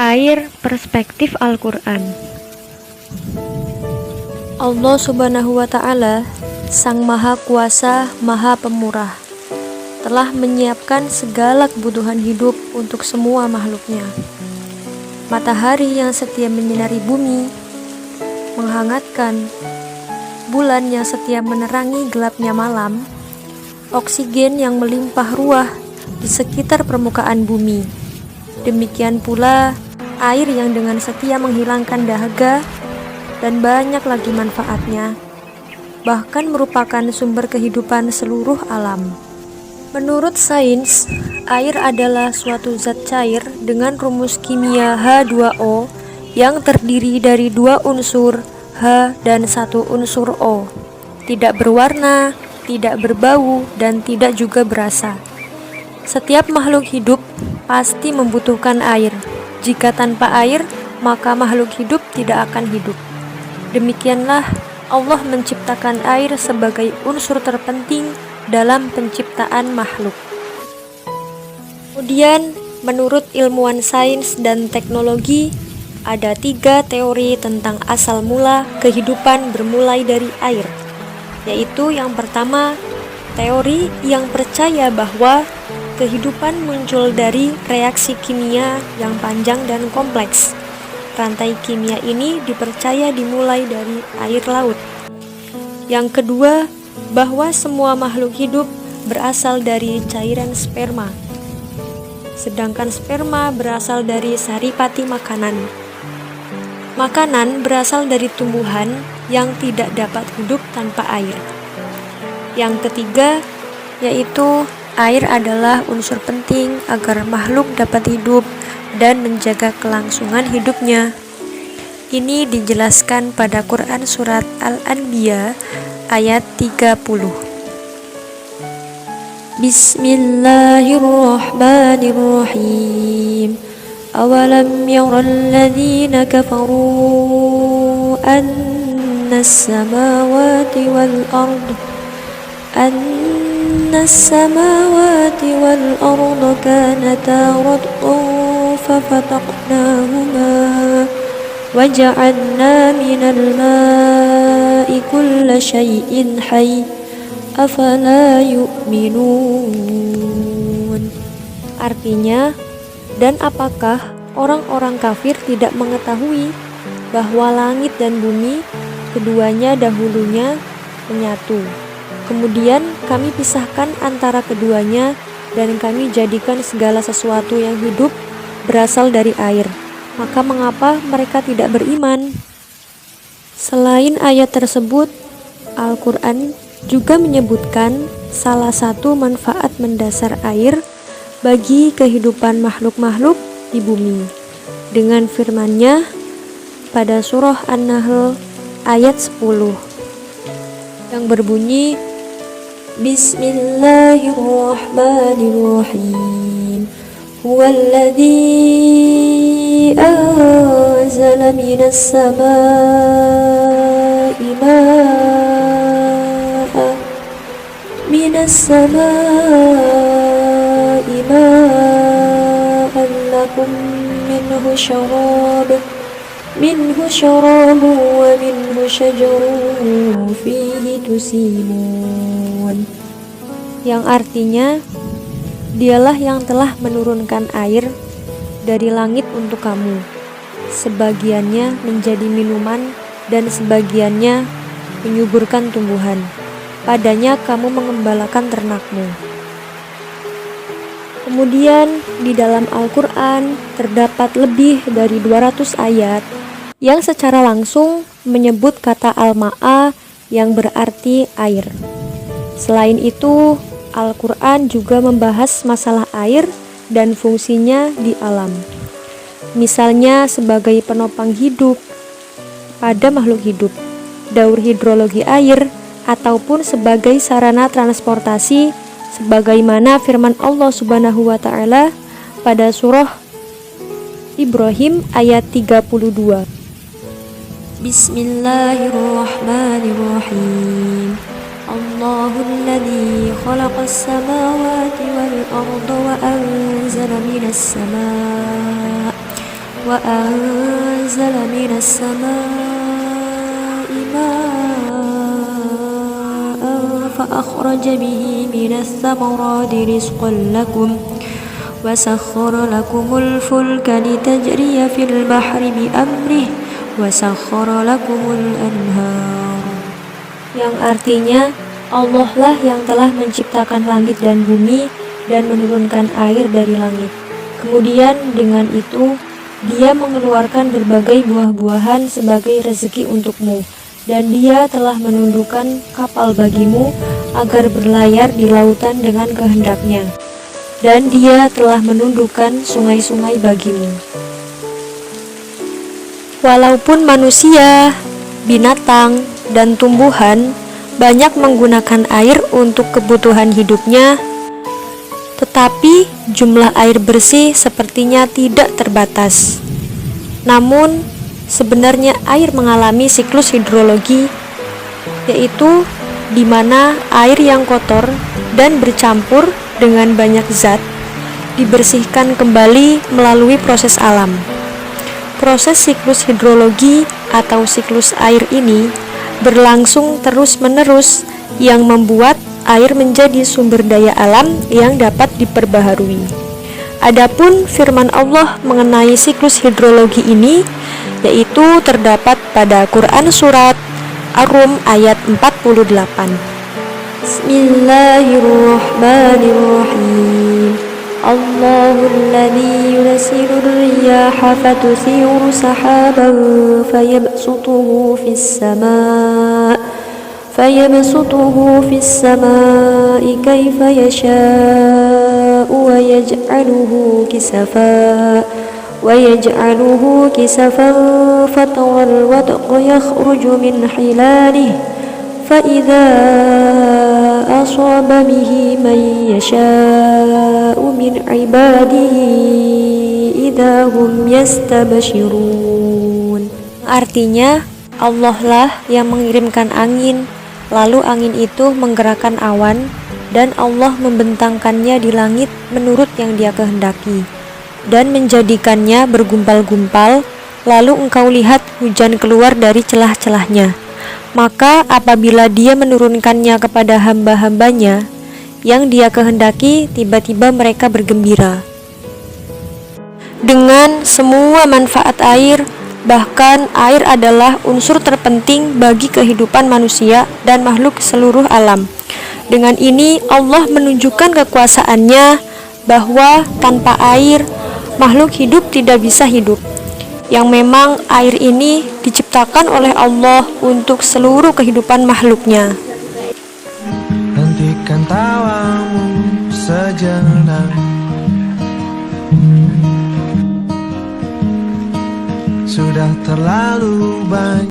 Air perspektif Al-Quran. Allah Subhanahu wa Ta'ala, Sang Maha Kuasa, Maha Pemurah, telah menyiapkan segala kebutuhan hidup untuk semua makhluknya. Matahari yang setia menyinari bumi, menghangatkan, bulan yang setia menerangi gelapnya malam, oksigen yang melimpah ruah di sekitar permukaan bumi. Demikian pula air yang dengan setia menghilangkan dahaga, dan banyak lagi manfaatnya, bahkan merupakan sumber kehidupan seluruh alam. Menurut sains, air adalah suatu zat cair dengan rumus kimia H2O yang terdiri dari 2 unsur H dan 1 unsur O. Tidak berwarna, tidak berbau, dan tidak juga berasa. Setiap makhluk hidup pasti membutuhkan air. Jika tanpa air, maka makhluk hidup tidak akan hidup. Demikianlah Allah menciptakan air sebagai unsur terpenting dalam penciptaan makhluk. Kemudian, menurut ilmuwan sains dan teknologi, ada 3 teori tentang asal mula kehidupan bermulai dari air, yaitu yang pertama, teori yang percaya bahwa kehidupan muncul dari reaksi kimia yang panjang dan kompleks. Rantai kimia ini dipercaya dimulai dari air laut. Yang kedua, bahwa semua makhluk hidup berasal dari cairan sperma, sedangkan sperma berasal dari saripati makanan. Makanan berasal dari tumbuhan yang tidak dapat hidup tanpa air. Yang ketiga, yaitu air adalah unsur penting agar makhluk dapat hidup dan menjaga kelangsungan hidupnya. Ini dijelaskan pada Quran Surat Al-Anbiya ayat 30. Bismillahirrahmanirrahim. Awalam yaral ladzina kafaru annas samawati wal ardh السماوات والأرض كانتا رتقا ففتقناهما وجعلنا من الماء كل شيء حي أفلا يؤمنون. Artinya, dan apakah orang-orang kafir tidak mengetahui bahwa langit dan bumi keduanya dahulunya menyatu. Kemudian kami pisahkan antara keduanya dan kami jadikan segala sesuatu yang hidup berasal dari air. Maka mengapa mereka tidak beriman? Selain ayat tersebut, Al-Quran juga menyebutkan salah satu manfaat mendasar air bagi kehidupan makhluk-makhluk di bumi. Dengan firman-Nya pada surah An-Nahl ayat 10 yang berbunyi, Bismillahirrahmanirrahim. Huwallazi anzala minas samaa'i ma'an lakum minhu syarabu wa minhu syajarun fihi tusimun. Yang artinya, Dialah yang telah menurunkan air dari langit untuk kamu. Sebagiannya menjadi minuman dan sebagiannya menyuburkan tumbuhan. Padanya kamu mengembalakan ternakmu. Kemudian di dalam Al-Quran terdapat lebih dari 200 ayat yang secara langsung menyebut kata al-ma'a yang berarti air. Selain itu, Al-Quran juga membahas masalah air dan fungsinya di alam. Misalnya sebagai penopang hidup pada makhluk hidup, daur hidrologi air, ataupun sebagai sarana transportasi sebagaimana firman Allah Subhanahu wa Ta'ala pada surah Ibrahim ayat 32. Bismillahirrahmanirrahim. Allahul ladzi khalaqas samawati wal arda wa anzala minas samaa'i وأنزل من السماء ماء فأخرج به من الثمرات رزقا لكم وسخر لكم الفلك لتجري في البحر بأمره وسخر لكم الأنهار. Yang artinya Allah lah yang telah menciptakan langit dan bumi dan menurunkan air dari langit. Kemudian dengan itu Dia mengeluarkan berbagai buah-buahan sebagai rezeki untukmu, dan Dia telah menundukkan kapal bagimu agar berlayar di lautan dengan kehendaknya, dan Dia telah menundukkan sungai-sungai bagimu. Walaupun manusia, binatang, dan tumbuhan banyak menggunakan air untuk kebutuhan hidupnya, tetapi jumlah air bersih sepertinya tidak terbatas. Namun, sebenarnya air mengalami siklus hidrologi, yaitu di mana air yang kotor dan bercampur dengan banyak zat dibersihkan kembali melalui proses alam. Proses siklus hidrologi atau siklus air ini berlangsung terus-menerus yang membuat air menjadi sumber daya alam yang dapat diperbaharui. Adapun firman Allah mengenai siklus hidrologi ini yaitu terdapat pada Quran surat Ar-Rum ayat 48. Bismillahirrahmanirrahim. Allahul ladzi yunazzilu ar-riyaha fatuthiru sahaban fayabsutuhu fis samaa'i kaifa yasha'u wa yaj'aluhu kisafan fataral wadqa yakhruju min hilalihi fa idza asaba bihi man yasha'u min ibadihi idza hum yastabshirun. Artinya, Allah lah yang mengirimkan angin, lalu angin itu menggerakkan awan, dan Allah membentangkannya di langit menurut yang Dia kehendaki, dan menjadikannya bergumpal-gumpal, lalu engkau lihat hujan keluar dari celah-celahnya. Maka apabila Dia menurunkannya kepada hamba-hambanya yang Dia kehendaki, tiba-tiba mereka bergembira dengan semua manfaat air. Bahkan air adalah unsur terpenting bagi kehidupan manusia dan makhluk seluruh alam. Dengan ini Allah menunjukkan kekuasaannya bahwa tanpa air makhluk hidup tidak bisa hidup. Yang memang air ini diciptakan oleh Allah untuk seluruh kehidupan makhluknya. Hentikan tawamu sejenak, sudah terlalu banyak